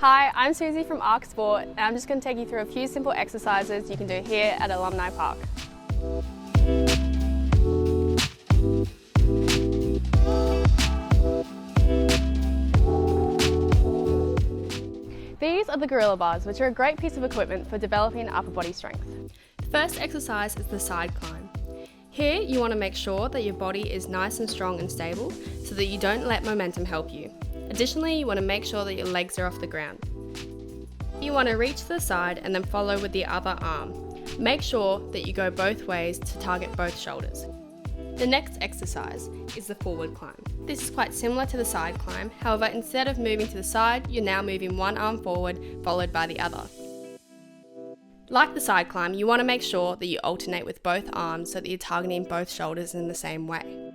Hi, I'm Susie from Arc Sport and I'm just going to take you through a few simple exercises you can do here at Alumni Park. These are the gorilla bars, which are a great piece of equipment for developing upper body strength. The first exercise is the side climb. Here you want to make sure that your body is nice and strong and stable so that you don't let momentum help you. Additionally, you want to make sure that your legs are off the ground. You want to reach to the side and then follow with the other arm. Make sure that you go both ways to target both shoulders. The next exercise is the forward climb. This is quite similar to the side climb, however instead of moving to the side, you're now moving one arm forward followed by the other. Like the side climb, you want to make sure that you alternate with both arms so that you're targeting both shoulders in the same way.